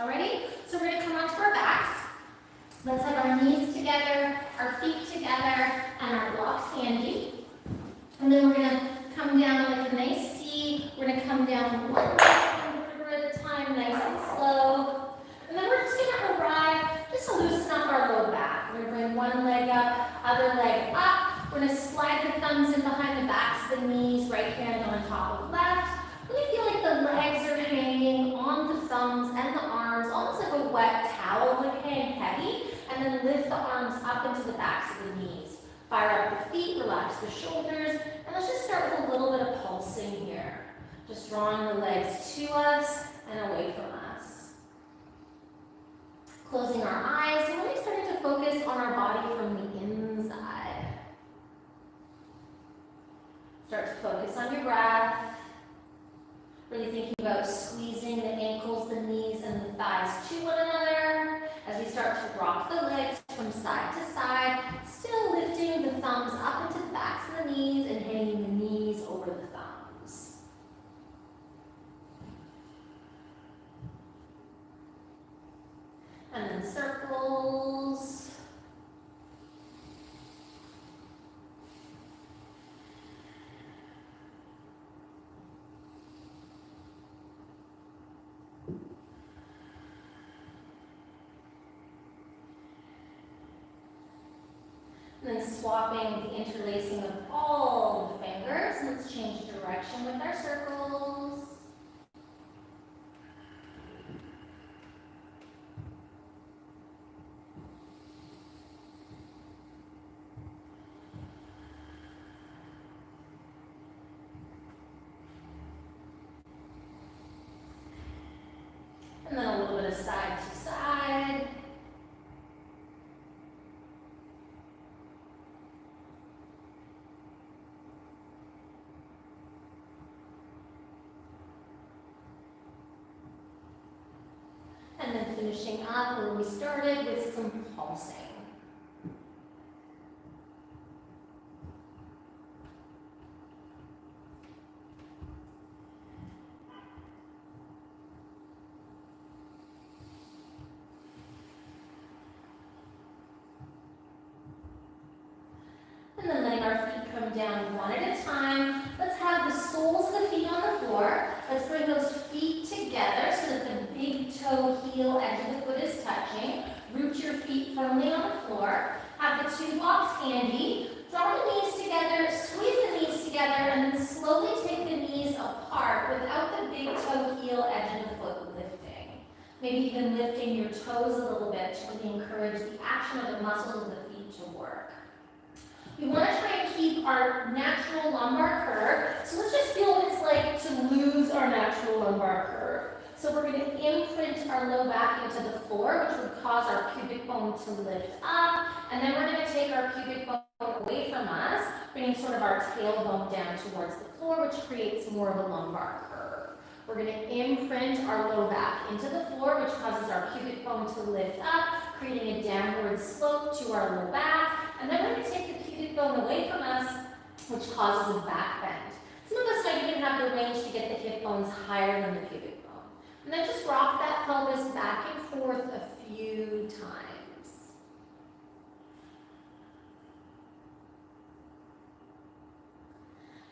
Alrighty? So we're going to come onto our backs. Let's have our knees together, our feet together, and our blocks handy. And then we're going to come down like a nice C. We're going to come down one vertebra at a time, nice and slow. And then we're just going to arrive just to loosen up our low back. We're going to bring one leg up, other leg up. We're going to slide the thumbs in behind the backs of the knees, right hand on top of left. Really feel like the legs are hanging on the thumbs and the arms, almost like a wet towel would hang heavy, and then lift the arms up into the backs of the knees. Fire up the feet, relax the shoulders, and let's just start with a little bit of pulsing here. Just drawing the legs to us and away from us. Closing our eyes and really starting to focus on our body from the inside. Start to focus on your breath. Really thinking about squeezing the ankles, the knees, and the thighs to one another as we start to rock the legs from side to side, still lifting the thumbs up into the backs of the knees and hanging the knees over the thumbs. And then circles. And then swapping the interlacing of all the fingers. Let's change direction with our circles. And then a little bit of side to side. And then finishing up where we started with some pulsing. And then letting our feet come down one at a time. Let's have the soles of the feet on the floor. Let's bring those feet together so that the big toe heel edge of the foot is touching. Root your feet firmly on the floor. Have the two blocks handy. Draw the knees together, squeeze the knees together, and then slowly take the knees apart without the big toe heel edge of the foot lifting. Maybe even lifting your toes a little bit to really encourage the action of the muscles of the feet to work. We want to try and keep our natural lumbar curve. So let's just feel what it's like to lose our natural lumbar curve. So we're going to imprint our low back into the floor, which would cause our pubic bone to lift up. And then we're going to take our pubic bone away from us, bringing sort of our tailbone down towards the floor, which creates more of a lumbar curve. We're going to imprint our low back into the floor, which causes our pubic bone to lift up, creating a downward slope to our low back. And then we're going to take the pubic bone away from us, which causes a back bend. Some of us might even have the range to get the hip bones higher than the pubic bone. And then just rock that pelvis back and forth a few times.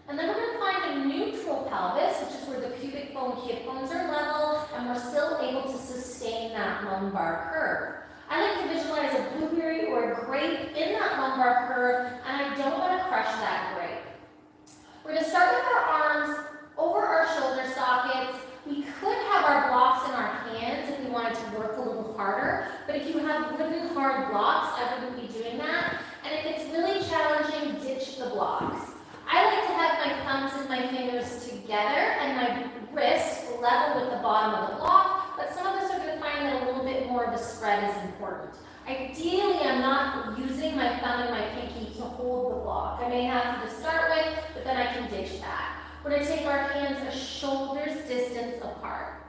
And then we're going to find a neutral pelvis, which is where the pubic bone, hip bones are level, and we're still able to sustain that lumbar curve. I like to visualize a blueberry or a grape in that lumbar curve, and I don't want to crush that grape. We're going to start with our arms over our shoulder sockets. We could have our blocks in our hands if we wanted to work a little harder, but if you have wooden hard blocks, I wouldn't be doing that. And if it's really challenging, ditch the blocks. I like to have my thumbs and my fingers together and my wrists level with the bottom of the block, but some of us are going to find that a little bit more of a spread is important. Ideally, I'm not using my thumb and my pinky to hold the block. I may have to start with, but then I can ditch that. We're going to take our hands a shoulder's distance apart.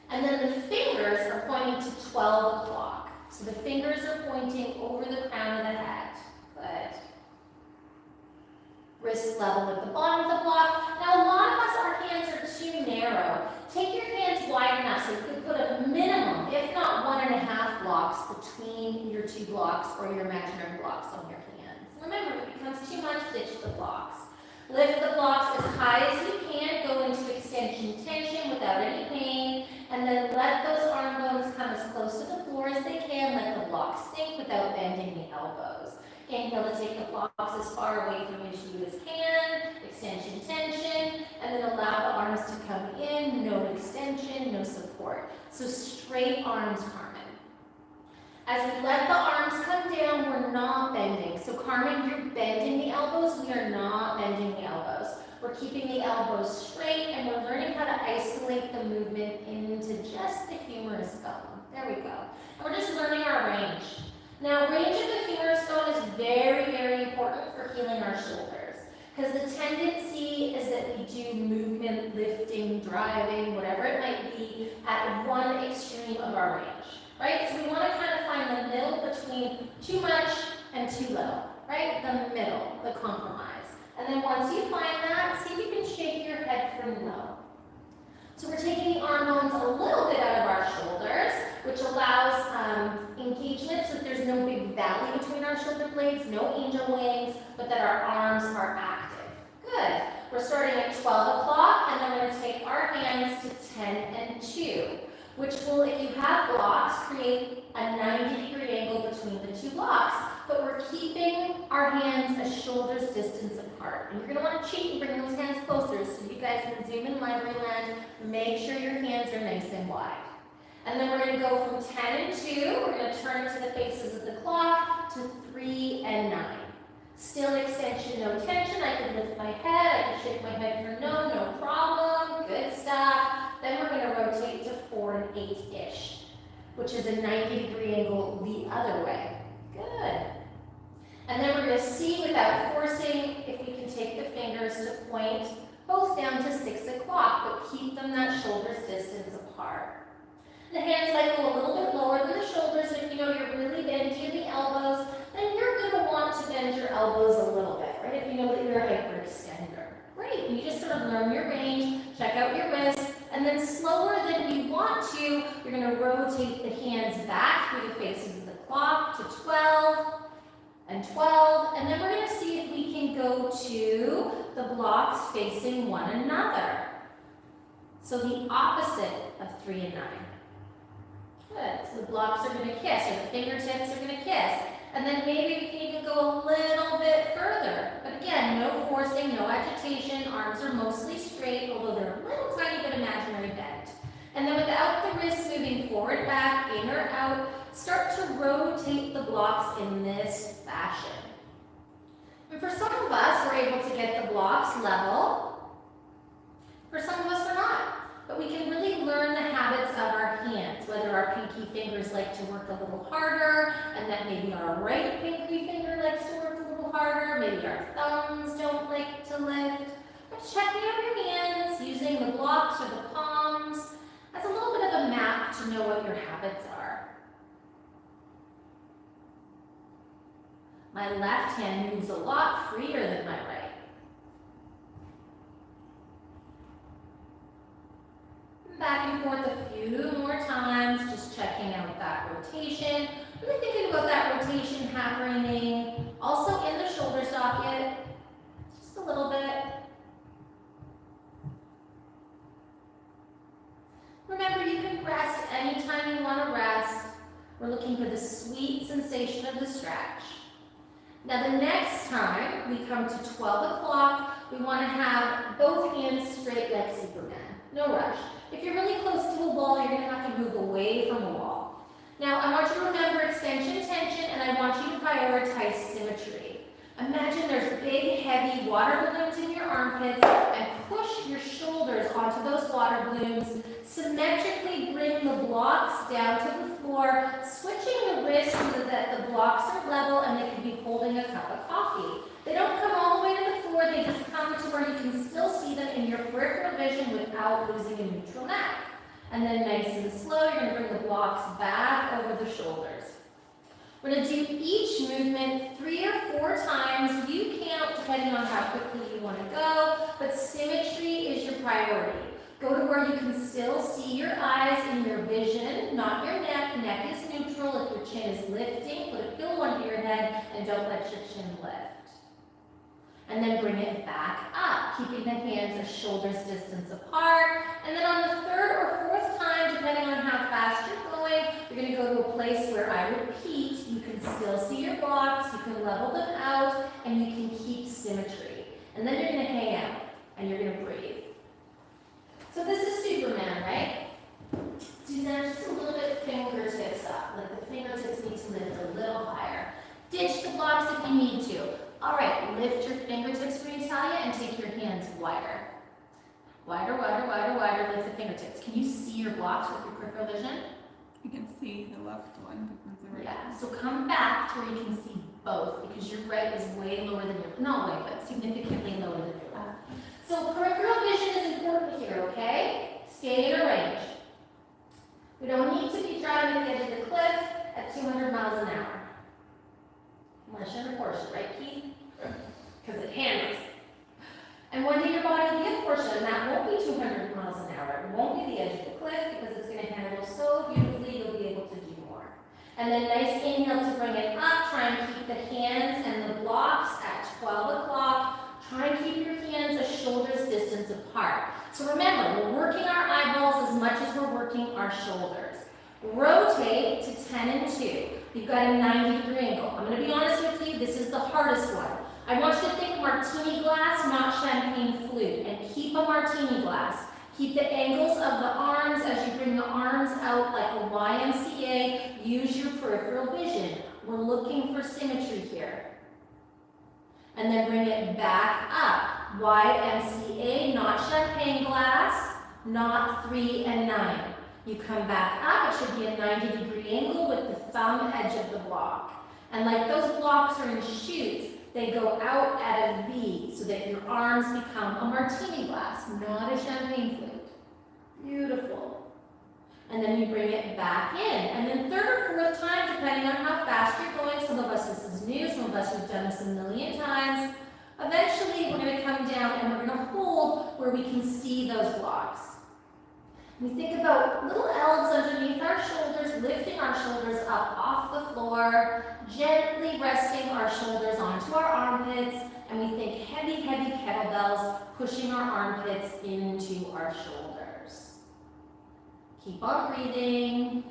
And then the fingers are pointing to 12 o'clock. So the fingers are pointing over the crown of the head. Good. Wrists level with the bottom of the block. Now a lot of us, our hands are too narrow. Take your hands wide enough so you can put a minimum blocks on your hands. Remember, if it becomes too much, ditch the blocks. Lift the blocks as high as you can, go into extension tension without any pain, and then let those arm bones come as close to the floor as they can. Let the blocks sink without bending the elbows. Inhale to take the blocks as far away from you as can, extension tension, and then allow the arms to come in, no extension, no support. So straight arms, Carmen. As we let the arms come down, we're not bending. So Carmen, you're bending the elbows, we are not bending the elbows. We're keeping the elbows straight, and we're learning how to isolate the movement into just the humerus bone. There we go. And we're just learning our range. Now, range of the humerus bone is very, very important for healing our shoulders, because the tendency is that we do movement, lifting, driving, whatever it might be, at one extreme of our range, right? So we want to kind of find the middle between too much and too little, right? The middle, the compromise. And then once you find that, see if you can shake your head from low. So we're taking the arm bones a little bit out of our shoulders, which allows engagement so that there's no big valley between our shoulder blades, no angel wings, but that our arms are active. Good. We're starting at 12 o'clock, and then we're going to take our hands to 10 and 2, which will, if you have blocks, create a 90-degree angle between the two blocks. But we're keeping our hands a shoulder's distance apart. And you're going to want to cheat and bring those hands closer so you guys can zoom in library land. Make sure your hands are nice and wide. And then we're going to go from 10 and 2. We're going to turn to the faces of the clock to 3 and 9. Still extension, no tension. I can lift my head. I can shake my head for no problem. Good stuff. Then we're going to rotate to 4 and 8-ish, which is a 90-degree angle the other way. Good. And then we're going to see without forcing if we can take the fingers to point both down to 6 o'clock, but keep them that shoulder's distance apart. The hands might go a little bit lower than the shoulders. If you know you're really bendy in the elbows, then you're going to want to bend your elbows a little bit, right? If you know that you're a hyperextender. Great. And you just sort of learn your range, check out your wrists, and then slower than you want to, you're going to rotate the hands back through the faces of the clock to 12 and 12, and then we're going to see if we can go to the blocks facing one another. So the opposite of 3 and 9. Good. So the blocks are going to kiss, or the fingertips are going to kiss. And then maybe we can even go a little bit further. But again, no forcing, no agitation. Arms are mostly straight, although they're a little tiny bit imaginary bent. And then without the wrists moving forward, back, in or out, start to rotate the blocks in this fashion. And for some of us, we're able to get the blocks level. For some of us, we're not. But we can really learn the habits of our hands, whether our pinky fingers like to work a little harder, and that maybe our right pinky finger likes to work a little harder, maybe our thumbs don't like to lift. But checking out your hands, using the blocks or the palms, as a little bit of a map to know what your habits are. My left hand moves a lot freer than my right. Back and forth a few more times, just checking out that rotation. Really thinking about that rotation happening also in the shoulder socket, just a little bit. Remember, you can rest anytime you want to rest. We're looking for the sweet sensation of the stretch. Now the next time we come to 12 o'clock, we want to have both hands straight like Superman. No rush. If you're really close to a wall, you're going to have to move away from the wall. Now, I want you to remember extension, tension, and I want you to prioritize symmetry. Imagine there's big, heavy water balloons in your armpits, and push your shoulders onto those water balloons. Symmetrically bring the blocks down to the floor, switching the wrists so that the blocks are level and they can be holding a cup of coffee. They don't come all the way to the floor, they just come to where you can still see them in your peripheral vision without losing a neutral neck. And then nice and slow, you're going to bring the blocks back over the shoulders. We're going to do each movement 3 or 4 times. You count depending on how quickly you want to go, but symmetry is your priority. Go to where you can still see your eyes and your vision, not your neck. Neck is neutral. If your chin is lifting, put a pillow under your head and don't let your chin lift. And then bring it back up, keeping the hands a shoulder's distance apart. And then on the third or fourth time, depending on how fast you're going, you're going to go to a place where I repeat, you can still see your blocks, you can level them out, and you can keep symmetry. And then you're going to hang out, and you're going to breathe. So this is Superman, right? Suzanne, just a little bit fingertips up. Like the fingertips need to lift a little higher. Ditch the blocks if you need to. All right, lift your fingertips for Natalia and take your hands wider. Wider, wider, wider, wider, lift the fingertips. Can you see your blocks with your peripheral vision? You can see the left one, but not the right. Yeah, so come back to where you can see both because your right is way lower than your, not way, but significantly lower than your left. So peripheral vision is important here, okay? Stay in a range. We don't need to be driving at the edge of the cliff at 200 miles an hour. Unless you're in a Porsche, right, Keith? Because it hammers. And one day your body will be a Porsche, and that won't be 200 miles an hour. It won't be the edge of the cliff because it's going to handle so beautifully you'll be able to do more. And then nice inhale to bring it up. Try and keep the hands and the blocks at 12 o'clock. Try and keep your hands a shoulder's distance apart. So remember, we're working our eyeballs as much as we're working our shoulders. Rotate to 10 and 2. You've got a 90-degree angle. I'm going to be honest with you, this is the hardest one. I want you to think martini glass, not champagne flute, and keep a martini glass. Keep the angles of the arms as you bring the arms out like a YMCA. Use your peripheral vision. We're looking for symmetry here. And then bring it back up. YMCA, not champagne glass, not 3 and 9. You come back up, it should be a 90-degree angle with the thumb edge of the block. And like those blocks are in shoots, they go out at a V so that your arms become a martini glass, not a champagne flute. Beautiful. And then you bring it back in. And then third or fourth time, depending on how fast you're going, some of us this is new, some of us have done this a million times. Eventually, we're going to come down and we're going to hold where we can see those blocks. We think about little elves underneath our shoulders, lifting our shoulders up off the floor, gently resting our shoulders onto our armpits, and we think heavy, heavy kettlebells pushing our armpits into our shoulders. Keep on breathing.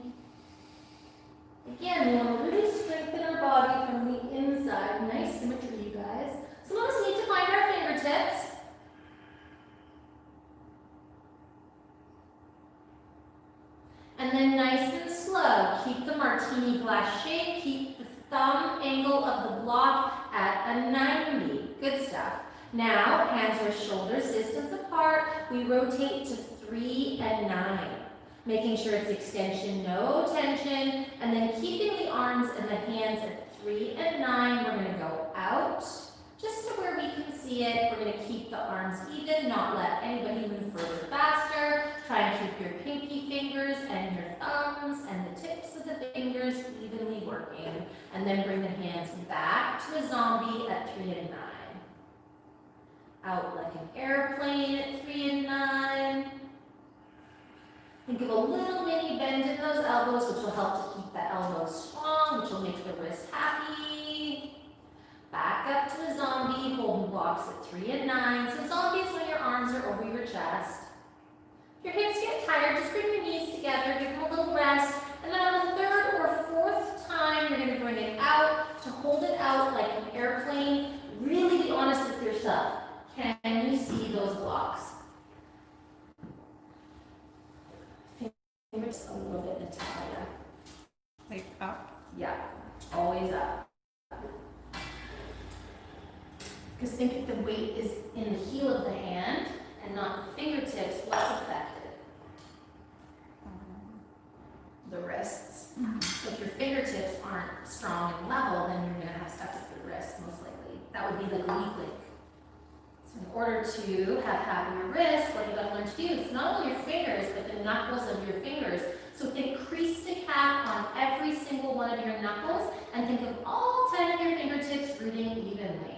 Again, we want to really strengthen our body from the inside. Nice symmetry, you guys. Some of us need to find our fingertips. And then nice and slow, keep the martini glass shape, keep the thumb angle of the block at a 90. Good stuff. Now, hands are shoulders distance apart. We rotate to 3 and 9, making sure it's extension, no tension, and then keeping the arms and the hands at 3 and 9. We're going to go out just to where we can see it. We're going to keep the arms even, not let anybody move further faster. Try and keep your pinky fingers and your thumbs and the tips of the fingers evenly working. And then bring the hands back to a zombie at 3 and 9. Out like an airplane at 3 and 9. Think of a little mini bend in those elbows, which will help to keep the elbows strong, which will make the wrist happy. Back up to a zombie, holding blocks at 3 and 9. So zombie is when your arms are over your chest. If your hips get tired, just bring your knees together, give them a little rest, and then on the third or fourth time, you're going to bring it out to hold it out like an airplane. Really be honest with yourself. Can you see those blocks? Fingers a little bit, Natalia. Like up? Yeah, always up. Because think if the weight is in the heel of the hand and not the fingertips, what's affected? The wrists. So if your fingertips aren't strong and level, then you're going to have stuff with your wrists, most likely. That would be like a weak link. So in order to have happier wrists, what you've got to learn to do is not only your fingers, but the knuckles of your fingers. So think crease to cap on every single one of your knuckles, and think of all 10 of your fingertips rooting evenly.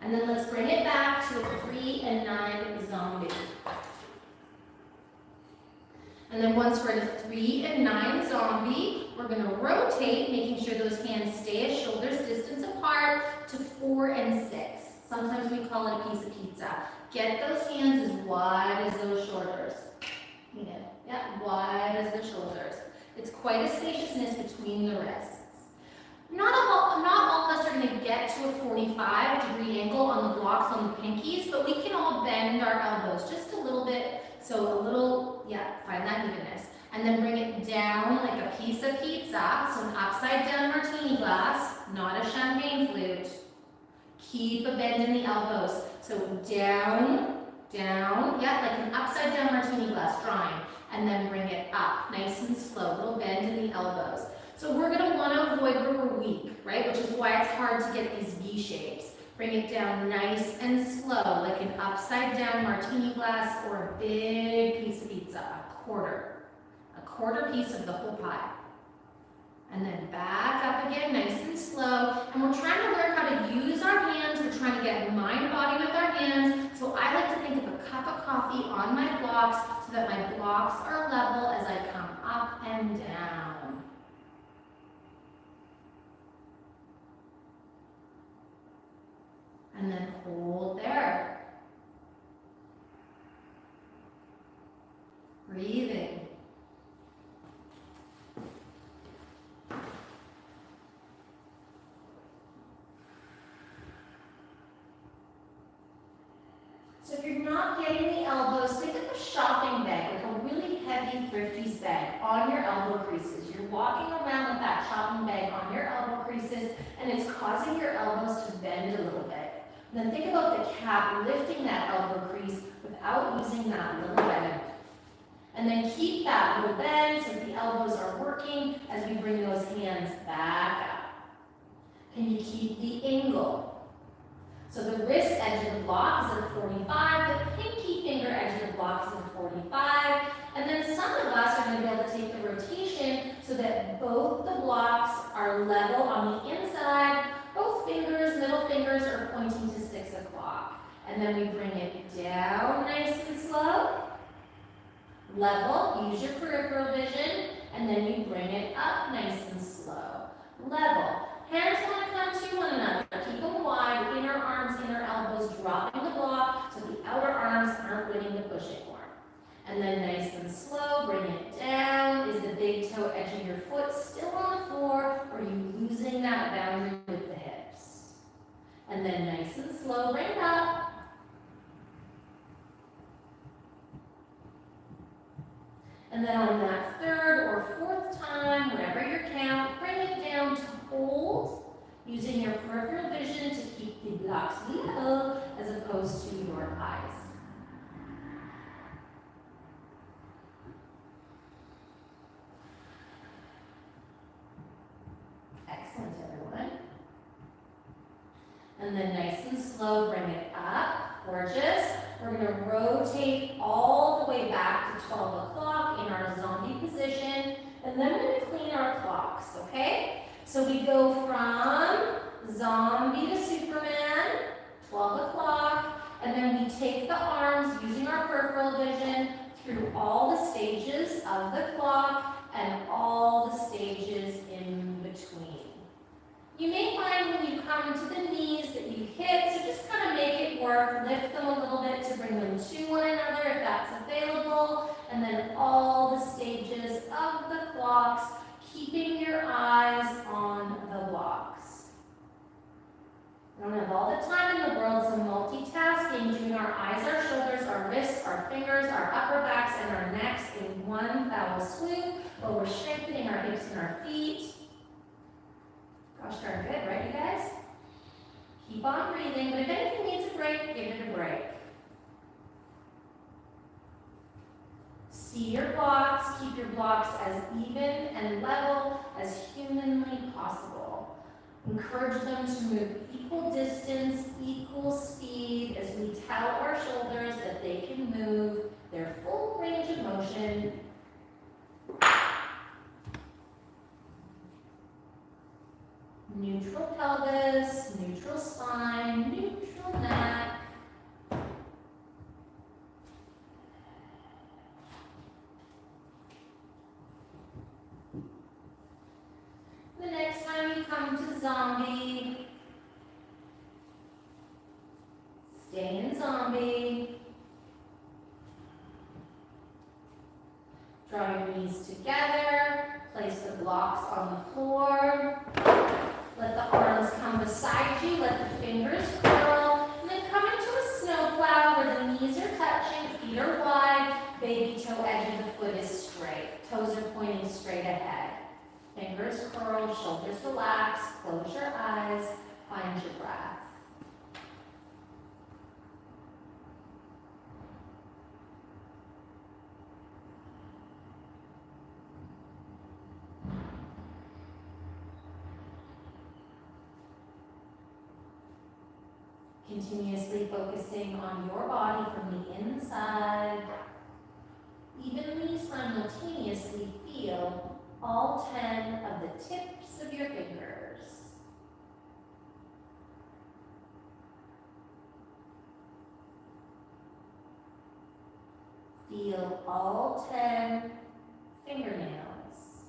And then let's bring it back to a 3 and 9 zombie. And then once we're at a 3 and 9 zombie, we're going to rotate, making sure those hands stay at shoulders distance apart, to 4 and 6. Sometimes we call it a piece of pizza. Get those hands as wide as those shoulders. Yeah, wide as the shoulders. It's quite a spaciousness between the wrists. Not all of us are going to get to a 45-degree angle on the blocks on the pinkies, but we can all bend our elbows just a little bit. So a little, find that evenness. And then bring it down like a piece of pizza. So an upside down martini glass, not a champagne flute. Keep a bend in the elbows. So down, down, like an upside down martini glass, drawing. And then bring it up, nice and slow, little bend in the elbows. So we're gonna wanna avoid where we're weak, right? Which is why it's hard to get these V shapes. Bring it down nice and slow, like an upside down martini glass or a big piece of pizza, a quarter piece of the whole pie. And then back up again, nice and slow. And we're trying to learn how to use our hands. We're trying to get mind body with our hands. So I like to think of a cup of coffee on my blocks so that my blocks are level as I come up and down. And then hold there. Breathing. So if you're not getting the elbows, think of a shopping bag, like a really heavy Thrifties bag on your elbow creases. You're walking around with that shopping bag on your elbow creases, and it's causing your elbows to bend a little bit. And then think about the cap lifting that elbow crease without using that little bend. And then keep that little bend so that the elbows are working as we bring those hands back up. Can you keep the angle? So the wrist edge of the block is at 45, the pinky finger edge of the block is at 45, and then some of us are going to be able to take the rotation so that both the blocks are level on the inside, both fingers, middle fingers are pointing to 6 o'clock. And then we bring it down nice and slow, level, use your peripheral vision, and then you bring it up nice and slow, level. Hands want to come to one another. Keep them wide, inner arms, inner elbows, dropping the block so the outer arms aren't winning the pushing more. And then nice and slow, bring it down. Is the big toe edge of your foot still on the floor, or are you losing that boundary with the hips? And then nice and slow, bring it up. And then on that third or fourth time, whatever your count, bring it down to hold, using your peripheral vision to keep the blocks level as opposed to your eyes. Excellent, everyone. And then nice and slow, bring it up. Gorgeous. We're going to rotate all the way back to 12 o'clock in our zombie position, and then we're going to clean our clocks, okay? So we go from zombie to Superman, 12 o'clock, and then we take the arms using our peripheral vision through all the stages of the clock and all the stages in between. You may find when you come to the knees that you hit, so just kind of make it work, lift them a little bit to bring them to one another if that's available, and then all the stages of the clocks, keeping your eyes on the blocks. We don't have all the time in the world, so multitasking, doing our eyes, our shoulders, our wrists, our fingers, our upper backs, and our necks in one foul swoop, while we're strengthening our hips and our feet. Gosh darn good, right, you guys? Keep on breathing, but if anything needs a break, give it a break. See your blocks, keep your blocks as even and level as humanly possible. Encourage them to move equal distance, equal speed as we tell our shoulders that they can move their full range of motion. Neutral pelvis, neutral spine, neutral neck. Draw your knees together, place the blocks on the floor. Let the arms come beside you, let the fingers curl, and then come into a snowplow where the knees are touching, feet are wide, baby toe edge of the foot is straight. Toes are pointing straight ahead. Fingers curl, shoulders relax, close your eyes, find your breath. Continuously focusing on your body from the inside. Evenly, simultaneously feel all 10 of the tips of your fingers. Feel all 10 fingernails.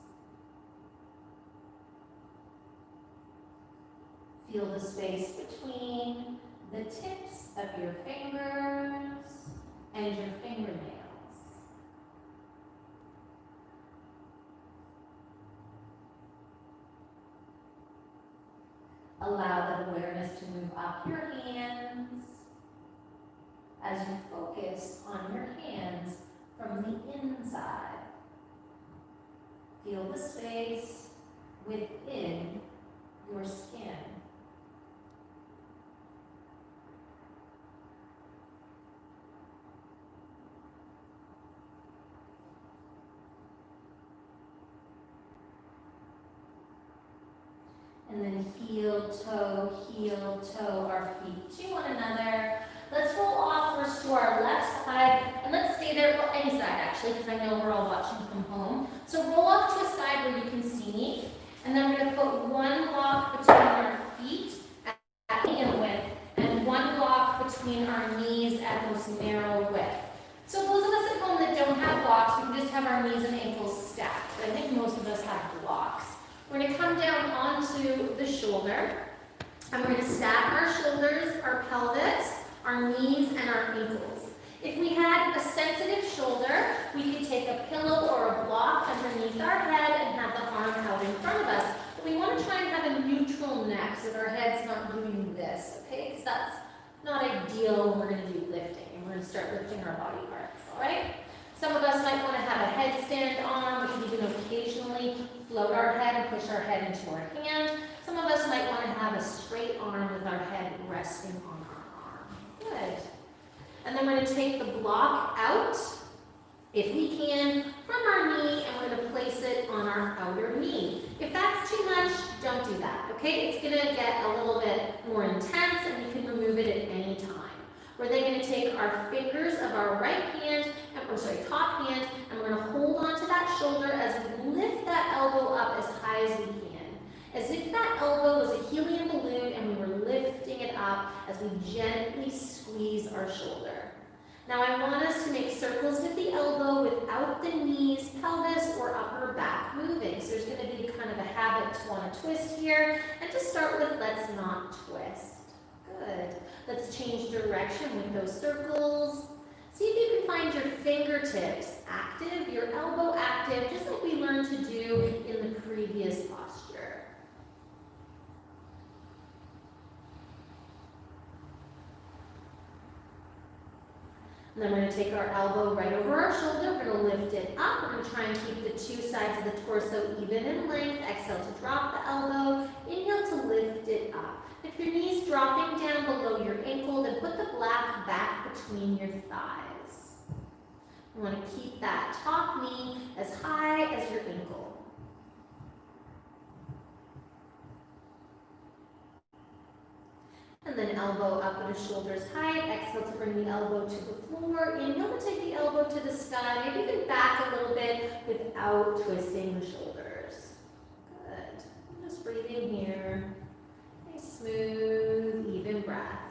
Feel the space between the tips of your fingers and your fingernails. Allow that awareness to move up your hands as you focus on your hands from the inside. Feel the space within your skin. And then heel, toe, our feet to one another. Let's roll off first to our left side, and let's stay there, well, any side actually, because I know we're all watching from home. So roll off to a side where you can see me, and then we're going to put one block between our feet at medium width, and one block between our knees at most narrow width. So those of us at home that don't have blocks, we can just have our knees and ankles stacked. But I think most of us have blocks. We're going to come down onto the shoulder, and we're going to stack our shoulders, our pelvis, our knees, and our ankles. If we had a sensitive shoulder, we could take a pillow or a block underneath our head and have the arm out in front of us. But we want to try and have a neutral neck so that our head's not doing this, okay? Because that's not ideal when we're going to do lifting, and we're going to start lifting our body parts, all right? Some of us might want to have a headstand arm. We can even occasionally float our head and push our head into our hand. Some of us might want to have a straight arm with our head resting on our arm. Good. And then we're going to take the block out, if we can, from our knee, and we're going to place it on our outer knee. If that's too much, don't do that, okay? It's going to get a little bit more intense, and you can remove it at any time. We're then going to take our fingers of our right hand, top hand, and we're going to hold onto that shoulder as we lift that elbow up as high as we can. As if that elbow was a helium balloon and we were lifting it up as we gently squeeze our shoulder. Now I want us to make circles with the elbow without the knees, pelvis, or upper back moving. So there's going to be kind of a habit to want to twist here. And to start with, let's not twist. Good. Let's change direction with those circles. See if you can find your fingertips active, your elbow active, just like we learned to do in the previous posture. And then we're going to take our elbow right over our shoulder. We're going to lift it up. We're going to try and keep the two sides of the torso even in length. Exhale to drop the elbow. Inhale to lift it up. If your knee's dropping down below your ankle, then put the block back between your thighs. You want to keep that top knee as high as your ankle. And then elbow up at a shoulder's height. Exhale to bring the elbow to the floor. Inhale to take the elbow to the sky. Maybe even back a little bit without twisting the shoulders. Good. Just breathe in here. Nice, smooth, even breaths.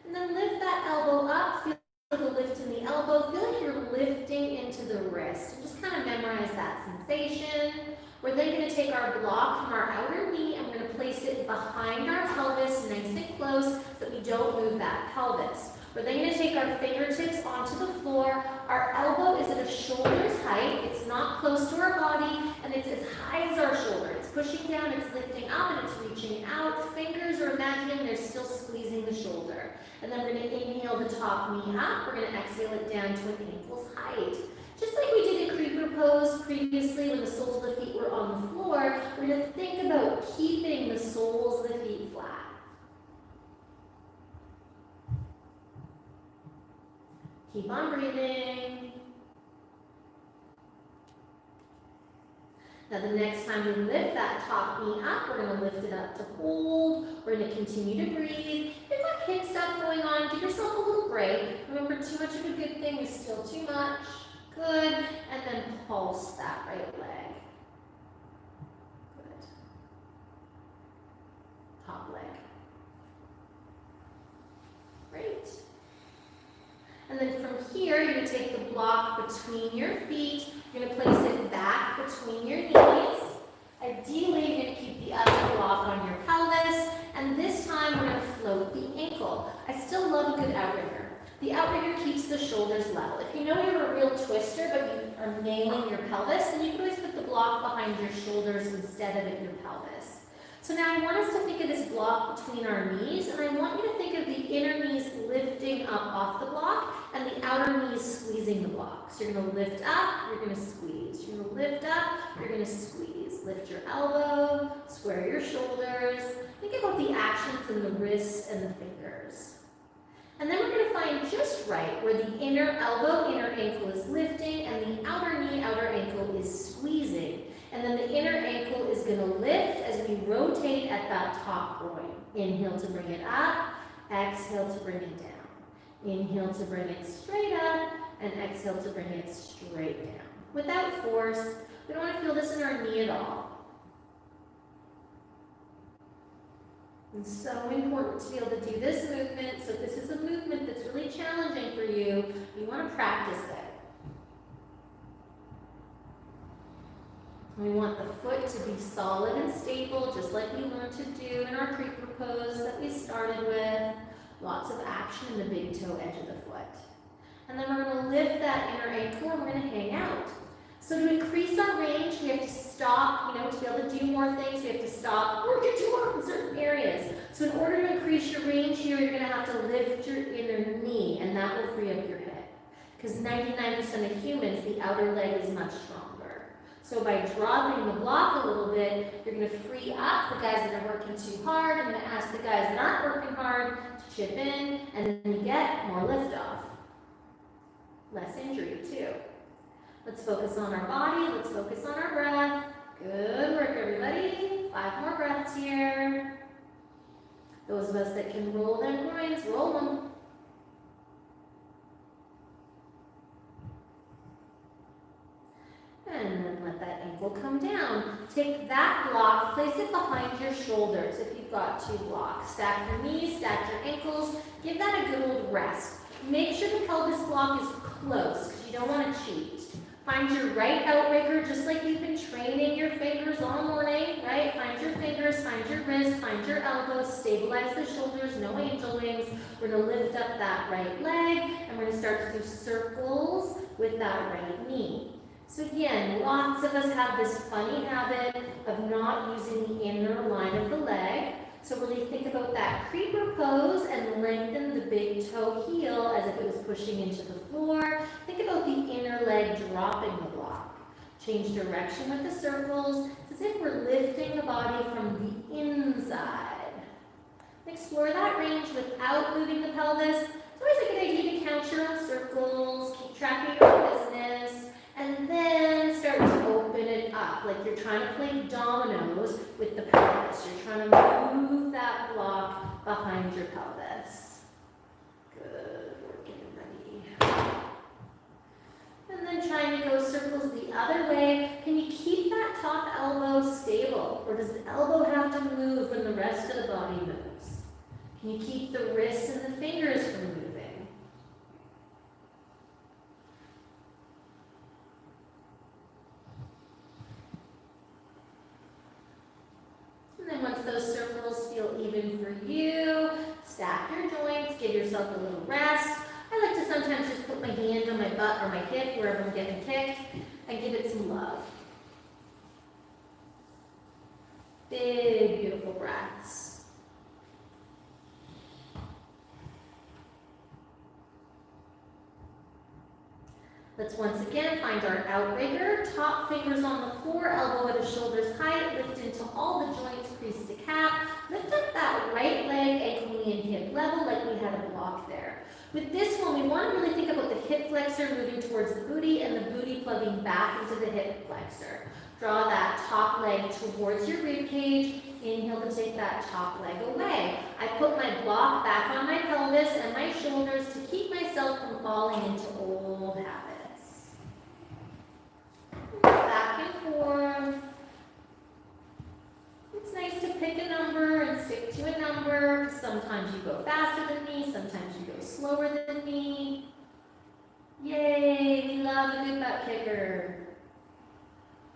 And then lift that elbow up. Feel the lift in the elbow. Feel like you're lifting into the wrist. And just kind of memorize that sensation. We're then going to take our block from our outer knee and we're going to place it behind our pelvis, nice and close, so that we don't move that pelvis. We're then going to take our fingertips onto the floor. Our elbow is at a shoulder's height. It's not close to our body, and it's as high as our shoulder. It's pushing down, it's lifting up, and it's reaching out. Fingers are imagining they're still squeezing the shoulder. And then we're going to inhale the top knee up. We're going to exhale it down to an ankle's height. Just like we did in creeper pose previously when the soles of the feet were on the floor, we're going to think about keeping the soles of the feet flat. Keep on breathing. Now the next time we lift that top knee up, we're going to lift it up to hold. We're going to continue to breathe. If you've got hip stuff going on, give yourself a little break. Remember, too much of a good thing is still too much. Good. And then pulse that right leg. Good. Top leg. Great. And then from here, you're going to take the block between your feet. You're going to place it back between your knees. Ideally, you're going to keep the other block on your pelvis. And this time, we're going to float the ankle. I still love a good outrigger. The outrigger keeps the shoulders level. If you know you're a real twister, but you are nailing your pelvis, then you can always put the block behind your shoulders instead of at your pelvis. So now I want us to think of this block between our knees, and I want you to think of the inner knees lifting up off the block, and the outer knees squeezing the block. So you're going to lift up, you're going to squeeze. You're going to lift up, you're going to squeeze. Lift your elbow, square your shoulders. Think about the actions in the wrists and the fingers. And then we're going to find just right where the inner elbow, inner ankle is lifting, and the outer knee, outer ankle is squeezing. And then the inner ankle is going to lift as we rotate at that top groin. Inhale to bring it up, exhale to bring it down. Inhale to bring it straight up, and exhale to bring it straight down. Without force, we don't want to feel this in our knee at all. It's so important to be able to do this movement. So if this is a movement that's really challenging for you, you want to practice it. We want the foot to be solid and stable, just like we learned to do in our creeper pose that we started with. Lots of action in the big toe edge of the foot. And then we're going to lift that inner ankle and we're going to hang out. So to increase our range, we have to stop, to be able to do more things, we have to stop or get too hard in certain areas. So in order to increase your range here, you're going to have to lift your inner knee, and that will free up your hip. Because 99% of humans, the outer leg is much stronger. So by dropping the block a little bit, you're going to free up the guys that are working too hard. I'm going to ask the guys that aren't working hard to chip in, and then you get more lift off. Less injury too. Let's focus on our body. Let's focus on our breath. Good work, everybody. 5 more breaths here. Those of us that can roll them groins, roll them. And then let that ankle come down. Take that block, place it behind your shoulders if you've got 2 blocks. Stack your knees, stack your ankles. Give that a good old rest. Make sure the pelvis block is close because you don't want to cheat. Find your right outrigger, just like you've been training your fingers all morning, right? Find your fingers, find your wrist, find your elbows, stabilize the shoulders, no angel wings. We're going to lift up that right leg, and we're going to start to do circles with that right knee. So again, lots of us have this funny habit of not using the inner line of the leg. So really think about that creeper pose and lengthen the big toe heel as if it was pushing into the floor. Think about the inner leg dropping the block. Change direction with the circles. It's as if we're lifting the body from the inside. Explore that range without moving the pelvis. It's always a good idea to count your own circles, keep track of your own business, and then start to open it up like you're trying to play dominoes with the pelvis. You're trying to move that block behind your pelvis. Good work, everybody. And then trying to go circles the other way. Can you keep that top elbow stable? Or does the elbow have to move when the rest of the body moves? Can you keep the wrists and the fingers from moving? butt or my hip, wherever I'm getting kicked, and give it some love. Big, beautiful breaths. Let's once again find our outrigger, top fingers on the floor, elbow at a shoulder's height, lift into all the joints, crease to cap, lift up that right leg, ankle, knee, and hip level like we had a block there. With this one, we want to really think about the hip flexor moving towards the booty and the booty plugging back into the hip flexor. Draw that top leg towards your rib cage. Inhale to take that top leg away. I put my block back on my pelvis and my shoulders to keep myself from falling into old habits. Back and forth. It's nice to pick a number and stick to a number. Sometimes you go faster than me, sometimes you go slower than me. Yay, we love a good butt kicker.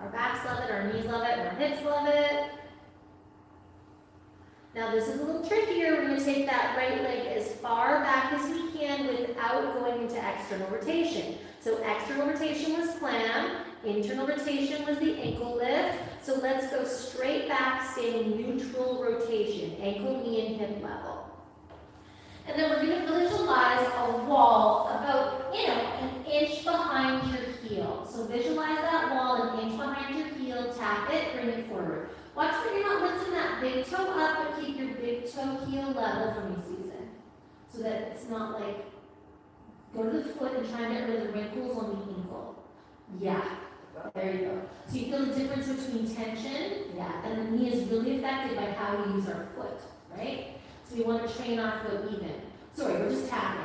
Our backs love it, our knees love it, and our hips love it. Now this is a little trickier. We're going to take that right leg as far back as we can without going into external rotation. So external rotation was clam, internal rotation was the ankle lift. So let's go straight back, staying neutral rotation, ankle, knee, and hip level. And then we're going to visualize a wall about, an inch behind your heel. So visualize that wall an inch behind your heel, tap it, bring it forward. Watch that you're not lifting that big toe up, but keep your big toe heel level for me, Susan. So that it's not like, go to the foot and try and get rid of the wrinkles on the ankle. Yeah, there you go. So you feel the difference between tension, and the knee is really affected by how we use our foot, right? So we want to train our foot even. Sorry, we're just tapping.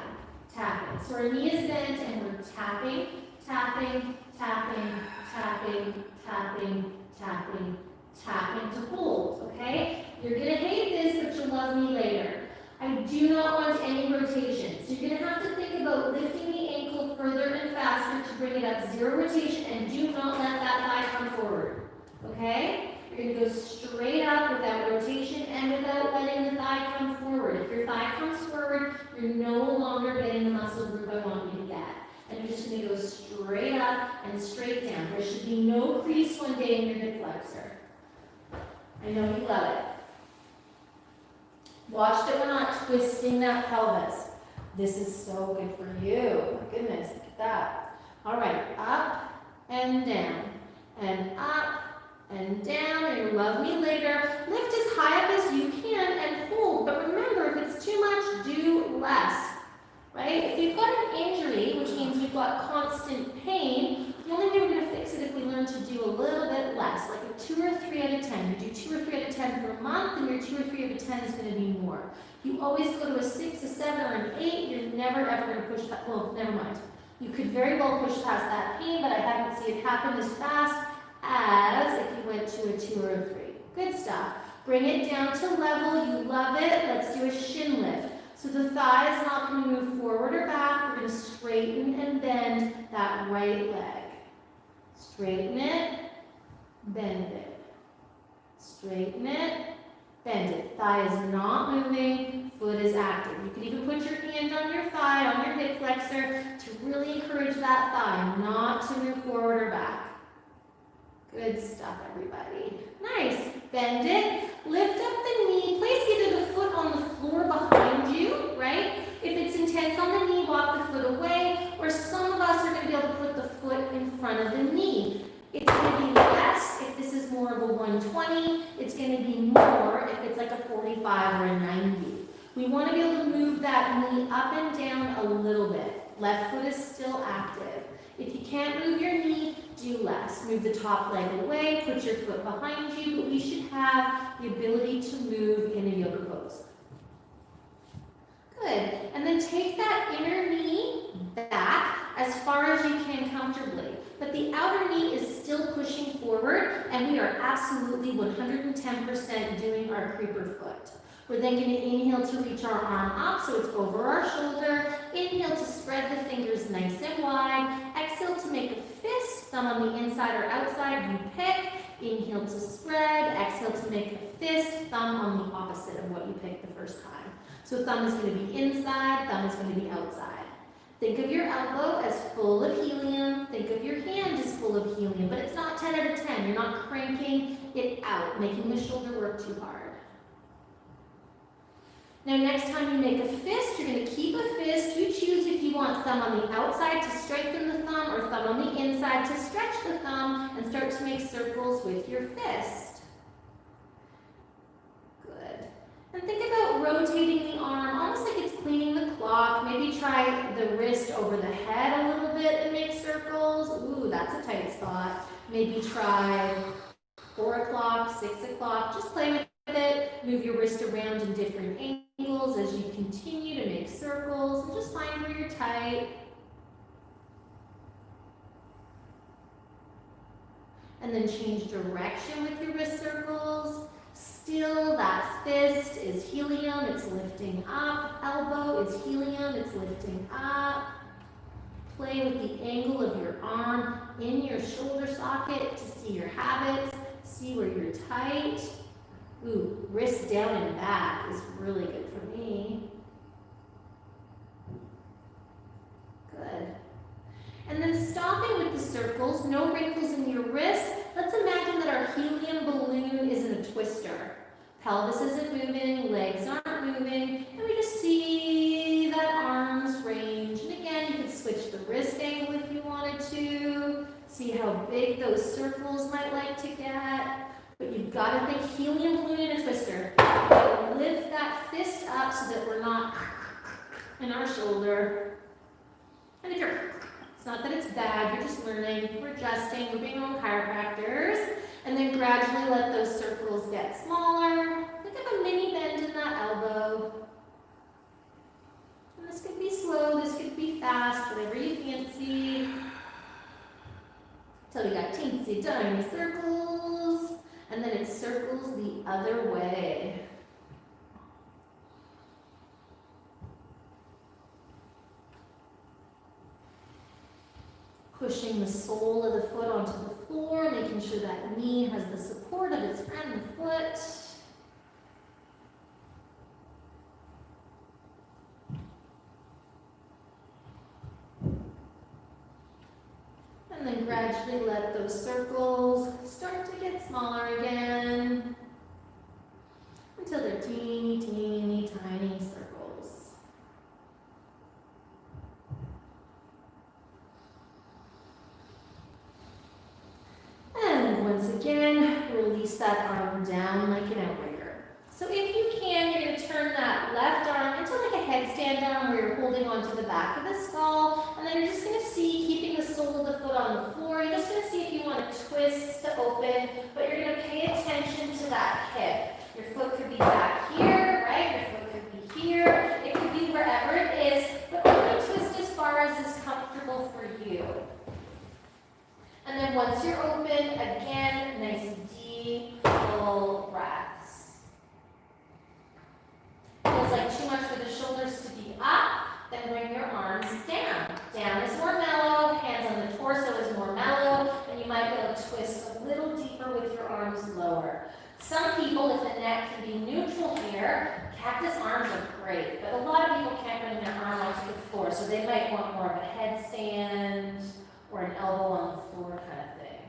So our knee is bent and we're tapping, tapping, tapping, tapping, tapping, tapping, tapping to hold, okay? You're going to hate this, but you'll love me later. I do not want any rotation. So you're going to have to think about lifting the ankle further and faster to bring it up. Zero rotation, and do not let that thigh come forward, okay? You're going to go straight up without rotation and without letting the thigh come forward. If your thigh comes forward, you're no longer getting the muscle group I want you to get. And you're just going to go straight up and straight down. There should be no crease one day in your hip flexor. I know you love it. Watch that we're not twisting that pelvis. This is so good for you. My goodness, look at that. All right, up and down, and up and down, and you'll love me later. Lift as high up as you can and hold, but remember, if it's too much, do less, right? If you've got an injury, which means we've got constant pain, the only way we're going to fix it if we learn to do a little bit less, like a 2 or 3 out of 10. You do 2 or 3 out of 10 for a month, and your 2 or 3 out of 10 is going to be more. You always go to a 6, a 7, or an 8, you're never ever going to push that, well, never mind. You could very well push past that pain, but I haven't seen it happen as fast as if you went to a 2 or a 3. Good stuff. Bring it down to level. You love it. Let's do a shin lift. So the thigh is not going to move forward or back. We're going to straighten and bend that right leg. Straighten it, bend it. Straighten it, bend it. Thigh is not moving, foot is active. You can even put your hand on your thigh, on your hip flexor, to really encourage that thigh not to move forward or back. Good stuff, everybody. Nice. Bend it. Lift up the knee. Place either the foot on the floor behind you, right? If it's intense on the knee, walk the foot away. Or some of us are going to be able to put the foot in front of the knee. It's going to be less if this is more of a 120. It's going to be more if it's like a 45 or a 90. We want to be able to move that knee up and down a little bit. Left foot is still active. If you can't move your knee, do less. Move the top leg away, put your foot behind you, but we should have the ability to move in a yoga pose. Good. And then take that inner knee back as far as you can comfortably. But the outer knee is still pushing forward, and we are absolutely 110% doing our creeper foot. We're then going to inhale to reach our arm up so it's over our shoulder. Inhale to spread the fingers nice and wide. Exhale to make a fist, thumb on the inside or outside, you pick. Inhale to spread. Exhale to make a fist, thumb on the opposite of what you picked the first time. So thumb is going to be inside, thumb is going to be outside. Think of your elbow as full of helium. Think of your hand as full of helium, but it's not 10 out of 10. You're not cranking it out, making the shoulder work too hard. Now next time you make a fist, you're going to keep a fist. You choose if you want thumb on the outside to strengthen the thumb or thumb on the inside to stretch the thumb, and start to make circles with your fist. Good. And think about rotating the arm, almost like it's cleaning the clock. Maybe try the wrist over the head a little bit and make circles. Ooh, that's a tight spot. Maybe try 4 o'clock, 6 o'clock. Just play with it. Move your wrist around in different angles as you continue to make circles. And just find where you're tight. And then change direction with your wrist circles. Still, that fist is helium, it's lifting up. Elbow is helium, it's lifting up. Play with the angle of your arm in your shoulder socket to see your habits, see where you're tight. Ooh, wrist down and back is really good for me. Good. And then stopping with the circles, no wrinkles in your wrists. Let's imagine that our helium balloon is in a twister. Pelvis isn't moving, legs aren't moving, and we just see that arms range. And again, you could switch the wrist angle if you wanted to. See how big those circles might like to get. But you've got to think helium balloon in a twister. Lift that fist up so that we're not in our shoulder. And if you're, it's not that it's bad, you're just learning, we're adjusting, we're being our own chiropractors. And then gradually let those circles get smaller. Think of a mini bend in that elbow. And this could be slow, this could be fast, whatever you fancy. Till we got teensy tiny circles. And then it circles the other way. Pushing the sole of the foot onto the floor, making sure that knee has the support of its friend, the foot. And then gradually let those circles start to get smaller again until they're teeny, teeny, tiny circles. And once again, release that arm down like an outrigger. So if you can, you're going to turn that left arm into like a headstand arm where you're holding onto the back of the skull. And then you're just going to see, keeping the sole of the foot on the floor, you're just going to see if you want to twist to open, but you're going to pay attention to that hip. Your foot could be back here, right? Your foot could be here. It could be wherever it is, but only twist as far as is comfortable for you. And then once you're open, again, nice deep, full breaths. Feels like too much for the shoulders to be up, then bring your arms down. Down is more mellow, hands on the torso is more mellow, and you might be able to twist a little deeper with your arms lower. Some people, if the neck can be neutral here, cactus arms are great, but a lot of people can't bring their arm onto the floor, so they might want more of a headstand or an elbow on the floor kind of thing.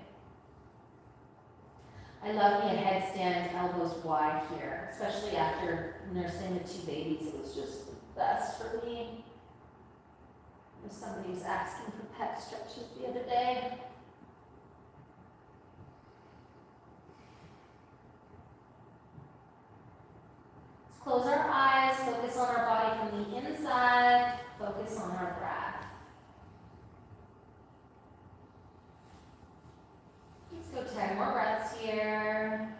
I love me a headstand, elbows wide here, especially after nursing the 2 babies. It was just the best for me. Somebody was asking for pec stretches the other day. Let's close our eyes, focus on our body from the inside, focus on our breath. Let's go 10 more breaths here.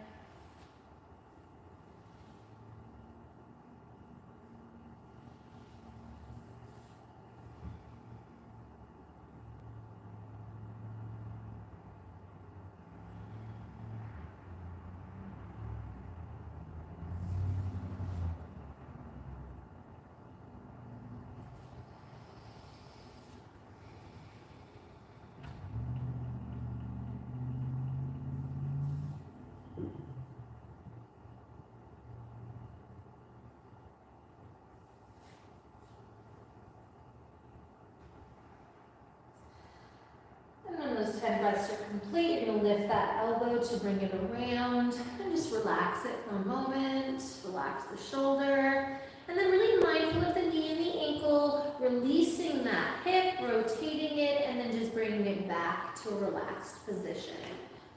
10 breaths are complete, you're gonna lift that elbow to bring it around and just relax it for a moment. Relax the shoulder. And then really mindful of the knee and the ankle, releasing that hip, rotating it, and then just bringing it back to a relaxed position.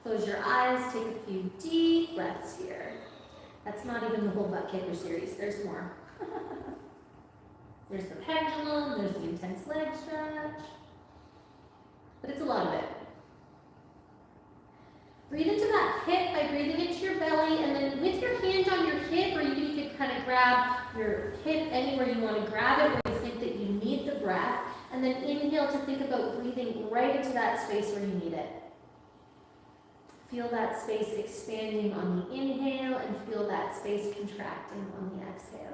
Close your eyes, take a few deep breaths here. That's not even the whole butt kicker series, there's more. There's the pendulum, there's the intense leg stretch. But it's a lot of it. Breathe into that hip by breathing into your belly, and then with your hand on your hip, or you could kind of grab your hip anywhere you want to grab it, where you think that you need the breath, and then inhale to think about breathing right into that space where you need it. Feel that space expanding on the inhale, and feel that space contracting on the exhale.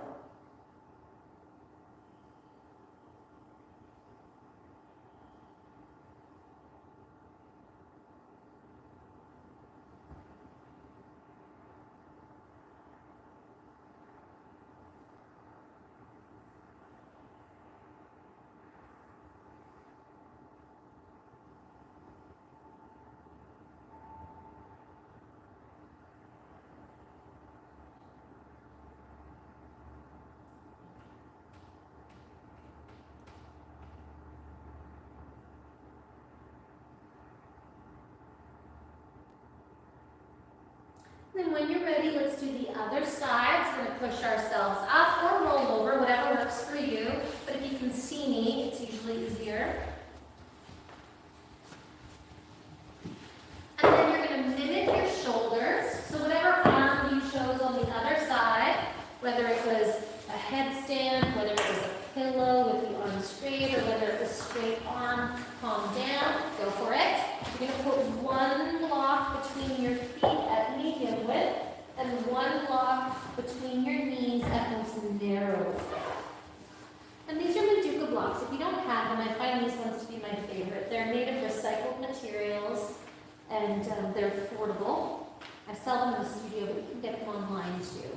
Then when you're ready, let's do the other side. So we're going to push ourselves up or roll over, whatever works for you. But if you can see me, it's usually easier. And then you're going to mimic your shoulders. So whatever arm you chose on the other side, whether it was a headstand, whether it was a pillow with the arm straight, or whether it was straight arm, palm down, go for it. You're going to put one block between your feet at medium width and one block between your knees at most narrow width. And these are Maduka blocks. If you don't have them, I find these ones to be my favorite. They're made of recycled materials and they're affordable. I sell them in the studio, but you can get them online too.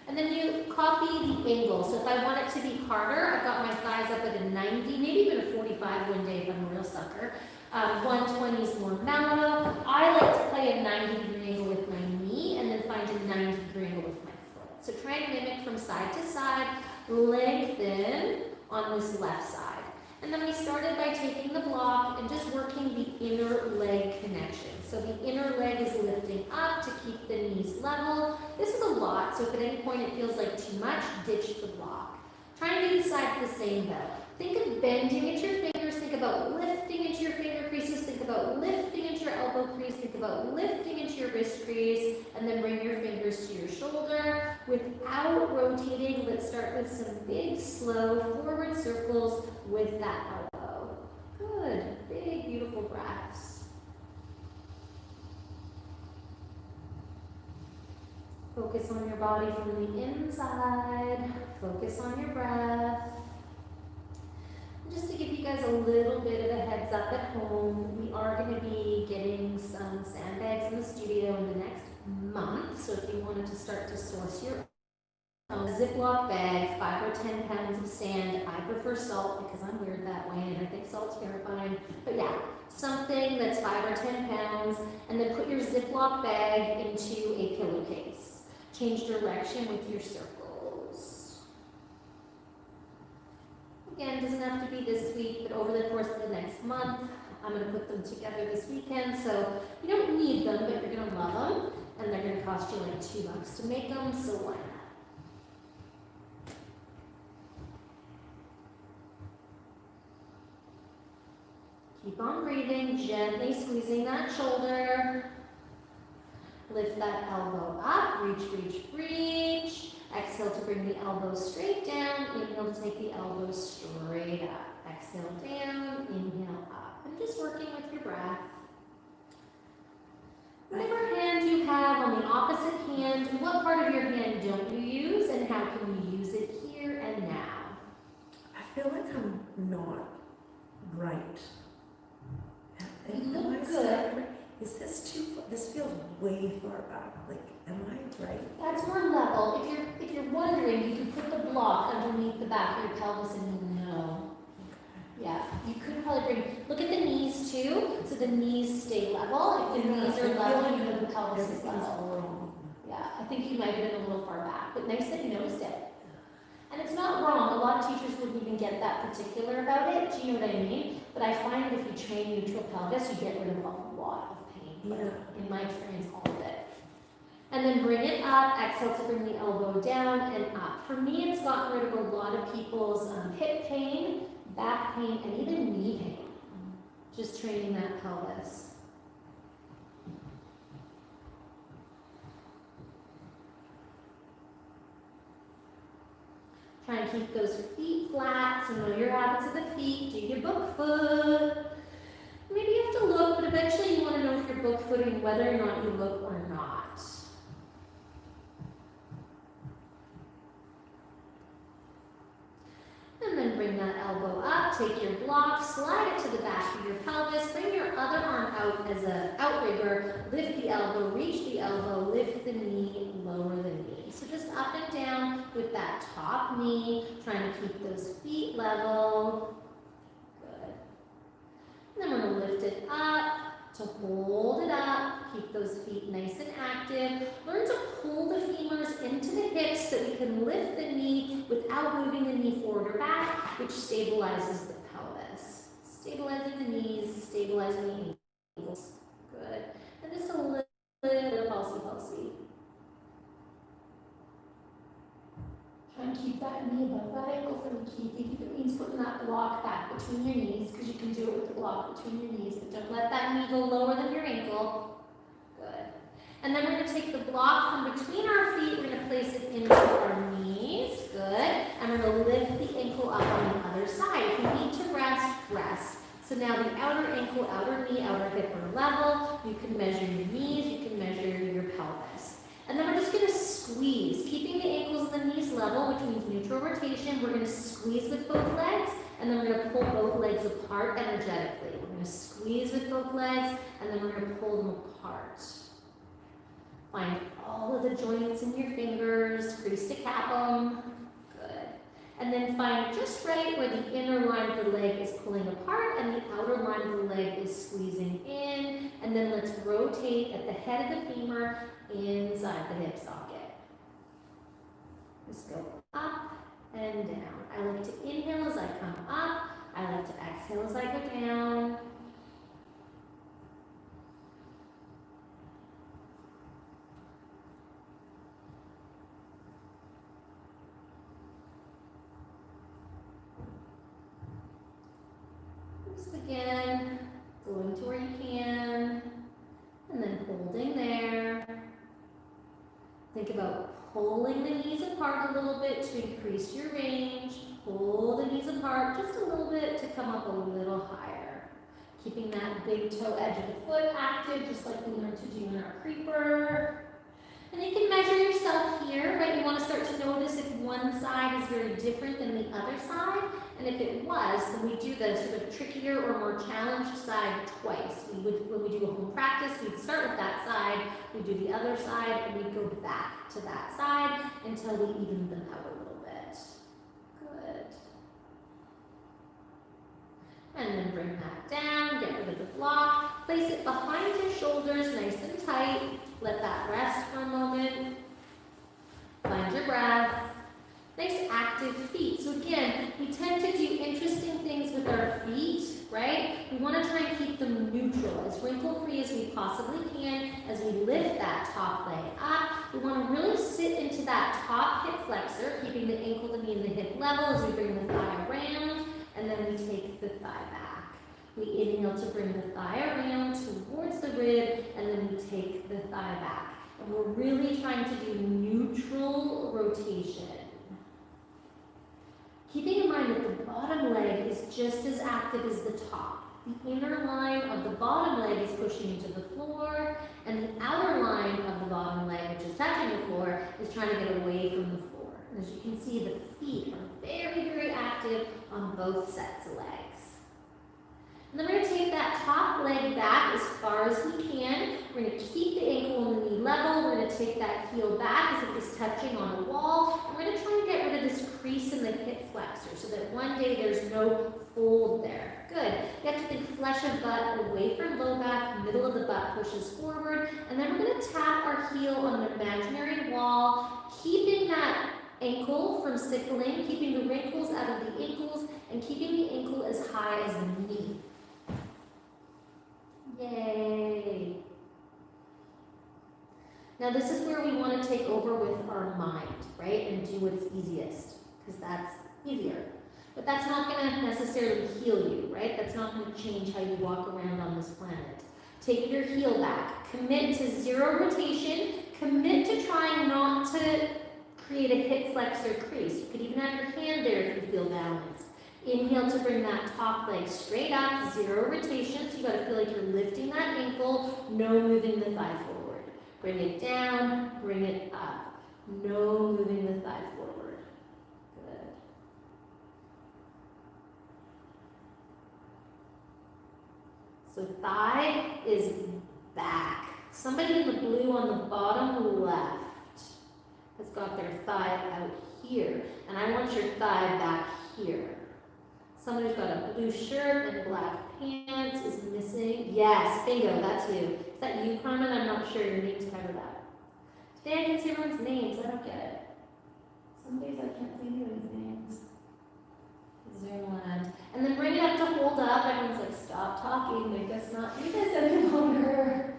And then you copy the angle. So if I want it to be harder, I've got my thighs up at a 90, maybe even a 45 one day if I'm a real sucker. 120 is more mellow. I like to play a 90-degree angle with my knee and then find a 90-degree angle with my foot. So try and mimic from side to side, lengthen on this left side. And then we started by taking the block and just working the inner leg connection. So the inner leg is lifting up to keep the knees level. This is a lot, so if at any point it feels like too much, ditch the block. Try and do the sides the same though. Think of bending into your fingers, think about lifting into your finger creases, think about lifting into your elbow crease, think about lifting into your wrist crease, and then bring your fingers to your shoulder. Without rotating, let's start with some big, slow forward circles with that elbow. Good, big, beautiful breaths. Focus on your body from the inside, focus on your breath. Just to give you guys a little bit of a heads up at home, we are going to be getting some sandbags in the studio in the next month. So if you wanted to start to source your own Ziploc bag, 5 or 10 pounds of sand. I prefer salt because I'm weird that way and I think salt's terrifying. But yeah, something that's 5 or 10 pounds, and then put your Ziploc bag into a pillowcase. Change direction with your circles. Again, it doesn't have to be this week, but over the course of the next month, I'm going to put them together this weekend. So you don't need them, but you're going to love them, and they're going to cost you like $2 to make them, so why not? Keep on breathing, gently squeezing that shoulder. Lift that elbow up, reach, reach, reach. Exhale to bring the elbow straight down. Inhale to take the elbow straight up. Exhale down, inhale up. And just working with your breath. Whatever hand you have on the opposite hand, what part of your hand don't you use and how can you use it here and now? I feel like I'm not right. You look Am I good. stuck? Is this too far? This feels way far back. Like, am I right? That's more level. If you're wondering, you can put the block underneath the back of your pelvis and you know. Yeah, you could probably look at the knees knees too, so the knees stay level. If the knees are level, you know the pelvis is level. Yeah, I think you might have been a little far back, but nice that you noticed it. And it's not wrong. A lot of teachers wouldn't even get that particular about it. Do you know what I mean? But I find that if you train neutral pelvis, you get rid of a lot of pain. Yeah. In my experience, all of it. And then bring it up. Exhale to bring the elbow down and up. For me, it's gotten rid of a lot of people's hip pain, back pain, and even knee pain. Just training that pelvis. Try and keep those feet flat, so know your habits of the feet, do your book foot. Maybe you have to look, but eventually you want to know if you're book footing whether or not you look or not. And then bring that elbow up, take your block, slide it to the back of your pelvis, bring your other arm out as an outrigger, lift the elbow, reach the elbow, lift the knee, lower the knee. So just up and down with that top knee, trying to keep those feet level. Good. And then we're going to lift it up to hold it up, keep those feet nice and active. Learn to pull the femurs into the hips so that we can lift the knee without moving the knee forward or back, which stabilizes the pelvis. Stabilizing the knees, stabilizing the ankles. Good. And just a little bit of pulsy. Try and keep that knee above that ankle for the key. If it means putting that block back between your knees, because you can do it with the block between your knees, but don't let that knee go lower than your ankle. Good. And then we're going to take the block from between our feet, we're going to place it into our knees. Good. And we're going to lift the ankle up on the other side. If you need to rest, rest. So now the outer ankle, outer knee, outer hip are level. You can measure your knees, you can measure your pelvis. And then we're just going to squeeze, keeping the ankles and the knees level, which means neutral rotation. We're going to squeeze with both legs, and then we're going to pull both legs apart energetically. We're going to squeeze with both legs, and then we're going to pull them apart. Find all of the joints in your fingers, crease to cap them. Good. And then find just right where the inner line of the leg is pulling apart and the outer line of the leg is squeezing in. And then let's rotate at the head of the femur inside the hip socket. Just go up and down. I like to inhale as I come up. I like to exhale as I go down. Just again, going to where you can, and then holding there. Think about pulling the knees apart a little bit to increase your range. Pull the knees apart just a little bit to come up a little higher. Keeping that big toe edge of the foot active, just like we learned to do in our creeper. And you can measure yourself here, right? You want to start to notice if one side is very different than the other side. And if it was, then we do the sort of trickier or more challenged side twice. When we do a home practice, we'd start with that side, we'd do the other side, and we'd go back to that side until we evened them out a little bit. Good. And then bring that down, get rid of the block, place it behind your shoulders, nice and tight. Let that rest for a moment. Find your breath. Nice active feet. So again, we tend to do interesting things with our feet, right? We want to try and keep them neutral, as wrinkle-free as we possibly can. As we lift that top leg up, we want to really sit into that top hip flexor, keeping the ankle, the knee, and the hip level as we bring the thigh around, and then we take the thigh back. We inhale to bring the thigh around towards the rib, and then we take the thigh back. And we're really trying to do neutral rotation. Keeping in mind that the bottom leg is just as active as the top. The inner line of the bottom leg is pushing into the floor, and the outer line of the bottom leg, which is touching the floor, is trying to get away from the floor. And as you can see, the feet are very, very active on both sets of legs. And then we're going to take that top leg back as far as we can. We're going to keep the ankle and the knee level. We're going to take that heel back as if it's touching on a wall. And we're going to try and get rid of this crease in the hip flexor so that one day there's no fold there. Good. You have to think Flesh of butt away from low back, middle of the butt pushes forward, and then we're going to tap our heel on an imaginary wall, keeping that ankle from sickling, keeping the wrinkles out of the ankles, and keeping the ankle as high as the knee. Yay! Now this is where we want to take over with our mind, right? And do what's easiest, because that's easier. But that's not going to necessarily heal you, right? That's not going to change how you walk around on this planet. Take your heel back. Commit to 0 rotation. Commit to trying not to create a hip flexor crease. You could even have your hand there if you feel balanced. Inhale to bring that top leg straight up, 0 rotation. So you got to feel like you're lifting that ankle, no moving the thigh forward. Bring it down, bring it up. No moving the thigh forward. Good. So thigh is back. Somebody in the blue on the bottom left has got their thigh out here. And I want your thigh back here. Somebody who's got a blue shirt and black pants is missing. Yes, bingo, that's you. Is that you, Carmen? I'm not sure. Your name's covered up. Today I can see everyone's names. I don't get it. Some days I can't see anyone's names. Zoom land. And then bring it up to hold up. Everyone's like, stop talking. Make us not do this any longer.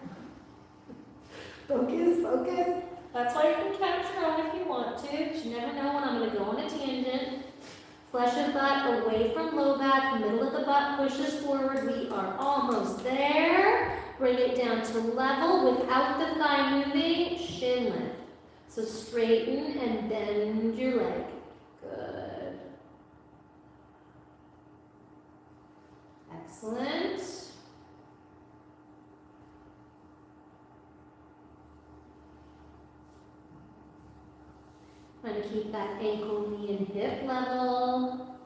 Focus, focus. That's why you can count your own if you want to. But you never know when I'm going to go on a tangent. Flesh of butt away from low back. Middle of the butt pushes forward. We are almost there. Bring it down to level without the thigh moving. Shin lift. So straighten and bend your leg. Good. Excellent. Trying to keep that ankle, knee, and hip level.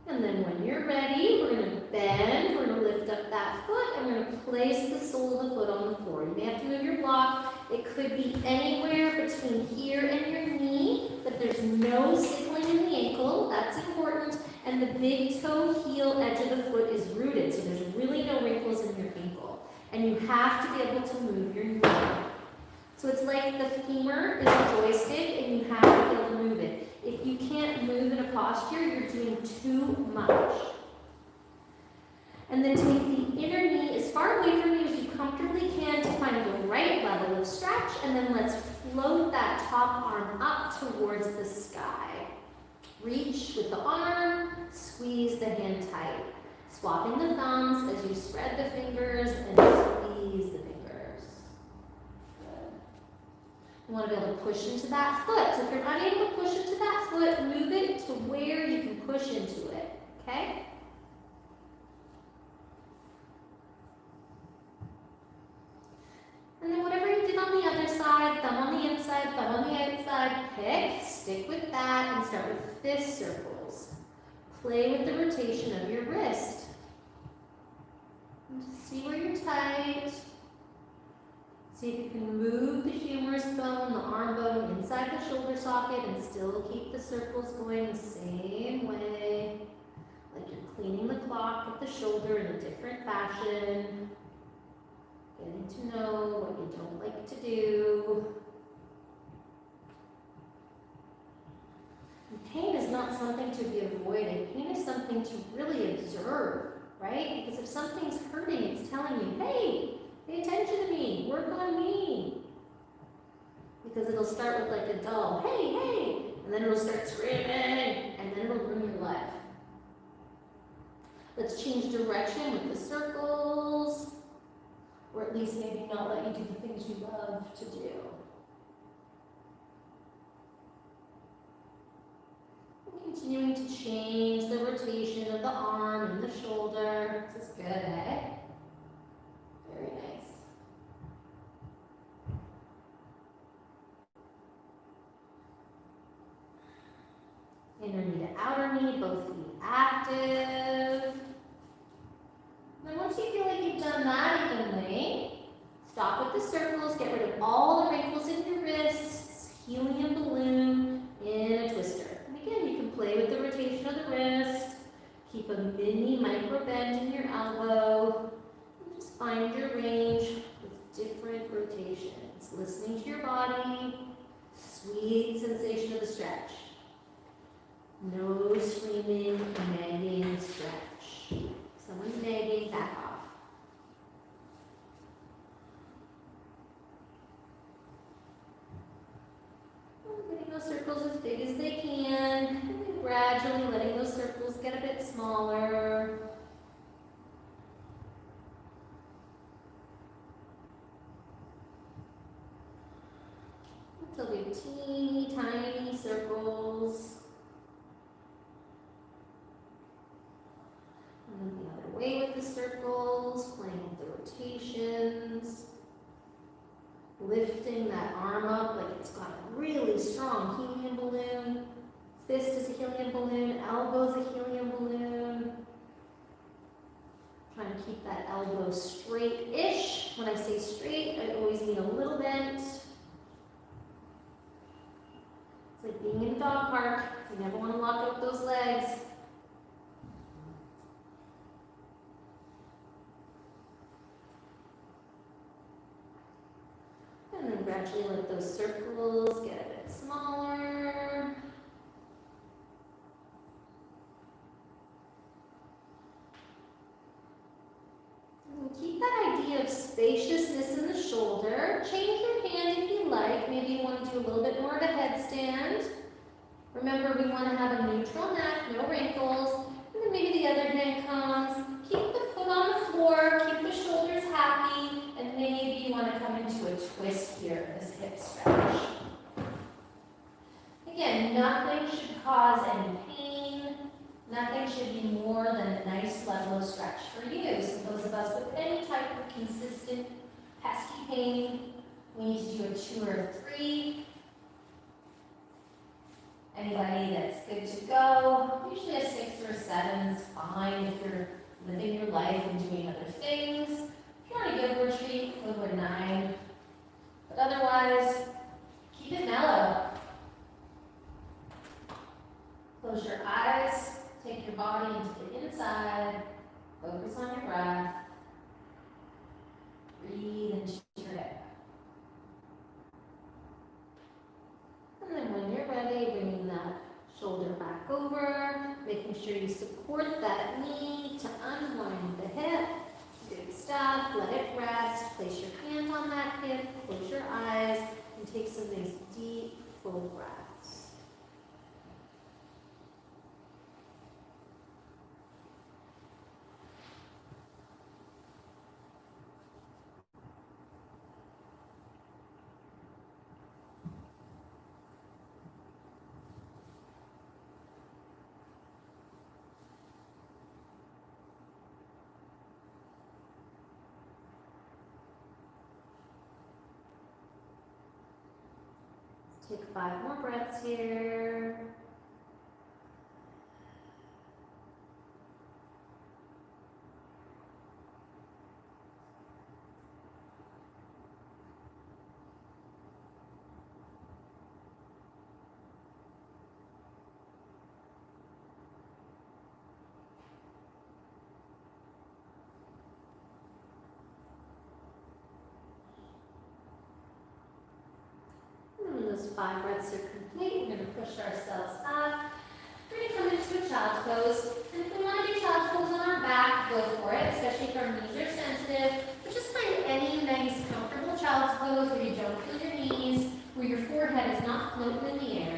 And then when you're ready, we're going to bend, we're going to lift up that foot, and we're going to place the sole of the foot on the floor. You may have to move your block. It could be anywhere between here and your knee, but there's no sickling in the ankle. That's important. And the big toe heel edge of the foot is rooted, so there's really no wrinkles in your ankle. And you have to be able to move your knee. So it's like the femur is a joystick and you have to be able to move it. If you can't move in a posture, you're doing too much. And then take the inner knee as far away from you as you comfortably can to find the right level of stretch, and then let's float that top arm up towards the sky. Reach with the arm, squeeze the hand tight. Swapping the thumbs as you spread the fingers and squeeze the fingers. You want to be able to push into that foot. So if you're unable to push into that foot, move it to where you can push into it. Okay? And then whatever you did on the other side, thumb on the inside, thumb on the outside, pick, stick with that, and start with fist circles. Play with the rotation of your wrist. And just see where you're tight. See if you can move the humerus bone, the arm bone inside the shoulder socket and still keep the circles going the same way. Like you're cleaning the clock with the shoulder in a different fashion. Getting to know what you don't like to do. And pain is not something to be avoided. Pain is something to really observe, right? Because if something's hurting, it's telling you, hey, pay attention to me, work on me. Because it'll start with like a dull, hey, hey, and then it'll start screaming, and then it'll ruin your life. Let's change direction with the circles, or at least maybe not let you do the things you love to do. And continuing to change the rotation of the arm and the shoulder. This is good, eh? Very nice. Inner knee to outer knee, both feet active. Then once you feel like you've done that evenly, stop with the circles, get rid of all the wrinkles in your wrists, helium balloon in a twister. And again, you can play with the rotation of the wrist, Keep a mini micro bend in your elbow. And just find your range with different rotations. Listening to your body. Sweet sensation of the stretch. No screaming, nagging stretch. If someone's nagging, back off. Getting those circles as big as they can, and then gradually letting those circles get a bit smaller. Until we have teeny tiny circles. And then the other way with the circles, playing with the rotations. Lifting that arm up like it's got a really strong helium balloon. Fist is a helium balloon, elbow is a helium balloon. Trying to keep that elbow straight-ish. When I say straight, I always mean a little bent. It's like being in a dog park. You never want to lock up those legs. And then gradually let those circles get a bit smaller. And keep that idea of spaciousness in the shoulder. Change your hand if you like. Maybe you want to do a little bit more of a headstand. Remember, we want to have a neutral neck, no wrinkles. And then maybe the other hand comes. Keep the foot on the floor, keep the shoulders happy, and maybe you want to come into a twist here, this hip stretch. Again, nothing should cause any pain. Nothing should be more than a nice level of stretch for you. So those of us with any type of consistent pesky pain, we need to do a 2 or a 3. Anybody that's good to go, usually a 6 or a 7 is fine if you're living your life and doing other things. If you're on a yoga retreat, go to a 9. But otherwise, keep it mellow. Close your eyes, take your body into the inside, focus on your breath, breathe into your hip. And then when you're ready, bringing that shoulder back over, making sure you support that knee to unwind the hip. Good stuff. Let it rest. Place your hand on that hip, close your eyes, and take some nice deep, full breaths. Take 5 more breaths here. When those 5 breaths are complete, we're going to push ourselves up. We're going to come into a child's pose. And if we want to do child's pose on our back, go for it, especially if our knees are sensitive. But just find any nice, comfortable child's pose where you don't feel your knees, where your forehead is not floating in the air.